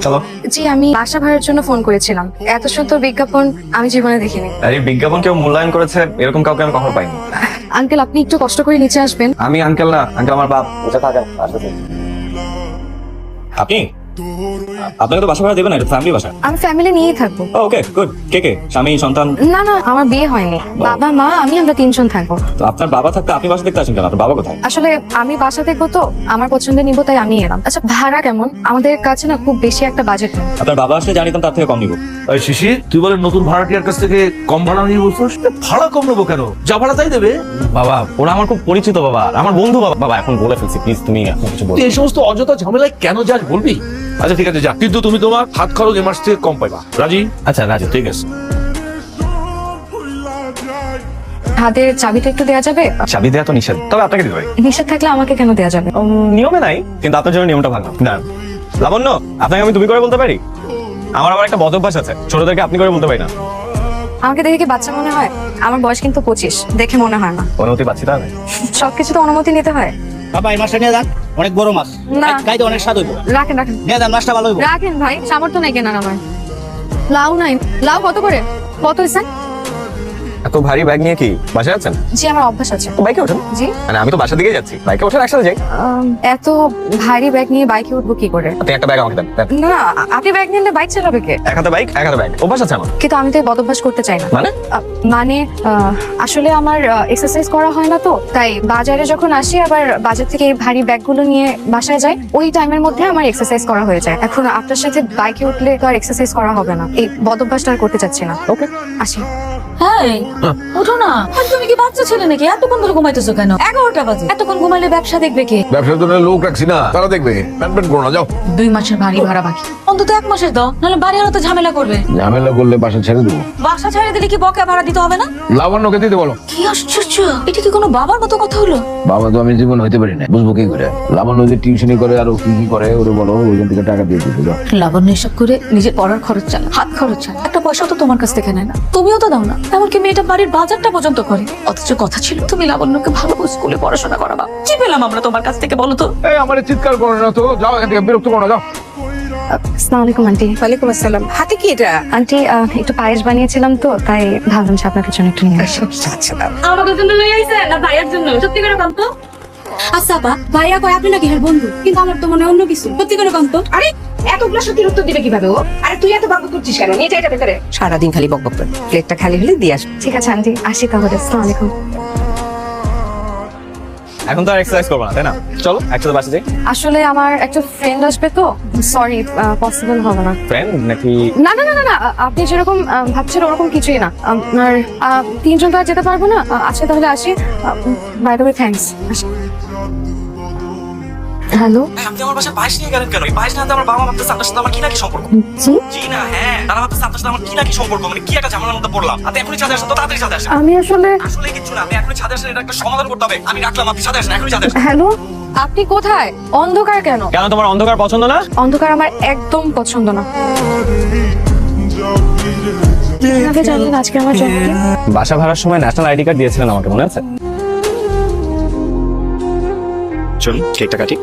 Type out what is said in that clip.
চলো। জি, আমি বাসা ভাড়ার জন্য ফোন করেছিলাম। এত সুন্দর বিজ্ঞাপন আমি জীবনে দেখিনি। আর এই বিজ্ঞাপন কেউ মূল্যায়ন করেছে এরকম কাউকে আমি কখনো পাইনি। আঙ্কেল, আপনি একটু কষ্ট করে নিচে আসবেন। আমি আঙ্কেল না, আঙ্কেল আমার বাপ। আপনি আপনাকে তো বাসা ভাড়া দেবেন না, এটা ফ্যামিলি বাসা। আমি ফ্যামিলি নিয়েই থাকবো। Okay good. কে কে? স্বামী, সন্তান? না না, আমার বিয়ে হয়নি। বাবা, মা, আমরা 3 জন থাকবো। তো আপনার বাবা থাকতে আপনি বাসা দেখতে আসেন কেন? আপনার বাবা কোথায়? আসলে আমি বাসা দেখবো তো, আমার পছন্দের নিবো, তাই আমি এলাম। আচ্ছা, ভাড়া কেমন? আমাদের কাছে না খুব বেশি একটা বাজেট নেই। আপনার বাবা আসলে জানিতাম তার থেকে কম নিব। এই শিশির, তুই বলে নতুন ভাড়াটিয়ার কাছ থেকে কম ভাড়া নিয়ে বলছিস? ভাড়া কম নেবো কেন? যা ভাড়া তাই দেবে। বাবা ওরা আমার খুব পরিচিত বাবা, আমার বন্ধু বাবা। বাবা এখন বলে ফেলছি, প্লিজ তুমি এখন কিছু বলো। তুই এই সমস্ত অযথা ঝামেলায় কেন যাস বলবি? আচ্ছা ঠিক আছে, যা, কিন্তু তুমি তোমার হাত খরচ এ মাস থেকে কম পাইবা। রাজি? আচ্ছা রাজু, ঠিক আছে। হাতের চাবিটা একটু দেওয়া যাবে? চাবি দেওয়া তো নিষেধ, তবে আপনাকে দিতে পারি। নিষেধ থাকলে আমাকে কেন দেওয়া যাবে? নিয়মে নাই, কিন্তু আপনার জন্য নিয়মটা ভালো না। লাবণ্য, আপনাকে আমি তুমি করে বলতে পারি? আমার আবার একটা বদ অভ্যাস আছে, ছোটদেরকে আপনি করে বলতে পারি না। আমাকে দেখে কি বাচ্চা মনে হয়? আমার বয়স কিন্তু 25, দেখে মনে হয় না। অনুমতি পাচ্ছি তাহলে? সবকিছু তো অনুমতি নিতে হয়। বাবা এই মাছটা নিয়ে যান, অনেক বড় মাছ, না। খাইতে অনেক স্বাদ হইব। রাখেন রাখেন নিয়ে যান, মাছটা ভালো হইব। রাখেন ভাই, সামর্থ্য নাই কেনার আমার। লাউ নাই। লাউ কত করে? কত হয়েছে? এত ভারী ব্যাগ নিয়ে কি বাসায় আছেন? জি, আমার অভ্যাস আছে। বাইকে ওঠেন? জি। মানে আমি তো বাসা দিকে যাচ্ছি, বাইকে ওঠেন একসাথে যাই। এত ভারী ব্যাগ নিয়ে বাইকে উঠবো কি করে? আপনি একটা ব্যাগ আমাকে দেন। না, আপনি ব্যাগ নিলে বাইক চালাবে কে? এক হাতে বাইক, এক হাতে ব্যাগ, অভ্যাস আছে আমার। কিন্তু আমি তো এই বদ অভ্যাস করতে চাই না। মানে? মানে আসলে আমার এক্সারসাইজ করা হয় না তো, তাই বাজারে যখন আসি আবার বাজার থেকে এই ভারী ব্যাগগুলো নিয়ে বাসায় যাই, ওই টাইমের মধ্যে আমার এক্সারসাইজ করা হয়ে যায়। এখন আপনার সাথে বাইকে উঠলে তো আর এক্সারসাইজ করা হবে না। এই বদ অভ্যাসটা আর করতে চাচ্ছি না। ওকে আসি। হ্যাঁ, ওঠো না। আর তুমি কি বাচ্চা ছেলে নাকি? এতক্ষণ ধরে ঘুমাইতেছো কেন? 11টা বাজে। এতক্ষণ ঘুমাইলে ব্যবসা দেখবে কে? ব্যবসার জন্য লোক রাখছি না, তারা দেখবে। প্যান করো না, যাও। 2 মাসের ভারী ভাড়া বাকি, অন্তত 1 মাসের দাও, নাহলে বাড়ি আলো তো ঝামেলা করবে। ঝামেলা করলে বাসা ছেড়ে দেবো। বাসা ছেড়ে দিলে কি বকেয়া ভাড়া দিতে হবে না? লাবণ্যকে দিতে বলো। কি আশ্চর্য, এটা কি কোনো বাবার মতো কথা হলো? বাবা তো আমি জীবন হইতে পারি না, বুঝবো কি করে? লাবণ্য যে টিউশনি করে আর কি কি করে ওরে বলো, ওইখান থেকে টাকা দিয়ে দিতে দাও। লাবণ্য এসব করে নিজের পড়ার খরচ চালা, হাত খরচ চালা, একটা পয়সা তো তোমার কাছ থেকে নেয় না, তুমিও তো দাও না। এমনকি মেয়েটা বাড়ির বাজারটা পর্যন্ত করে। অথচ কথা ছিল তুমি লাবণ্যকে ভালো স্কুলে পড়াশোনা করাবা। কি পেলাম আমরা তোমার কাছ থেকে বলো তো? এই আমার চিৎকার করো না তো, যাও এখান থেকে, বিরক্ত করো না, যাও। আসসালামু আলাইকুম আন্টি। ওয়ালাইকুম আসসালাম। হাতে কি এটা? আন্টি, একটু পায়েস বানিয়েছিলাম তো, তাই ভাবলাম যে আপনার জন্য একটু নিয়ে আসি। আচ্ছা দাও। আমাদের জন্য লই আইছে না ভাইয়ার জন্য? সত্যি করে বলতো। আচ্ছা আপা, ভাইয়া কয় আপনি নাকি এর বন্ধু, কিন্তু আমার তো মনে হয় অন্য কিছু। সত্যি করে বলতো। আরে এতগুলো সত্যি উত্তর দিবে কিভাবে ও? আরে তুই এত বকবক করছিস কেন? নিয়ে যা এটা ভেতরে। সারাদিন খালি বকবক করে। প্লেটটা খালি হলে দিয়ে আসবো। ঠিক আছে আন্টি, আসি তাহলে। আসসালামু আলাইকুম। এখন তো আর এক্সারসাইজ করবো না, তাই না? চলো একসাথে বাসা যাই। আসলে আমার একটা ফ্রেন্ড আসবে তো, সরি, পসিবল হবে না। ফ্রেন্ড নাকি? না না না না না, আপনি যেরকম ভাবছেন ওরকম কিছুই না। আপনার 3 জন তো আর যেতে পারবো না। আচ্ছা তাহলে আসি। By the way, thanks. Hello. আপনি আমার বাসায় পায়েস নিয়ে গেলেন কেন? এই পায়েস না আমার বাবা ভাবতেছে আপনার সাথে আমার কি নাকি সম্পর্ক। জি না, হ্যাঁ তারা ভাবতেছে আপনার সাথে আমার কি নাকি সম্পর্ক, মানে কি একটা ঝামেলার মধ্যে পড়লাম। আপনি এখনই ছাদে আসেন তো, তাড়াতাড়ি ছাদে আসেন। আমি আসলে আসলে কিছু না, আপনি এখনই ছাদে আসেন, এটা একটা সমাধান করতে হবে। আমি রাখলাম, আপনি ছাদে আসেন, এখনই ছাদে আসেন। হ্যালো, আপনি কোথায়? অন্ধকার কেন? কেন তোমার অন্ধকার পছন্দ না? অন্ধকার আমার একদম পছন্দ না। কিভাবে জানলেন আজকে আমার জন্মদিন? বাসা ভাড়ার সময় ন্যাশনাল আইডি কার্ড দিয়েছিলেন আমাকে, মনে আছে? চলুন কেকটা কাটি।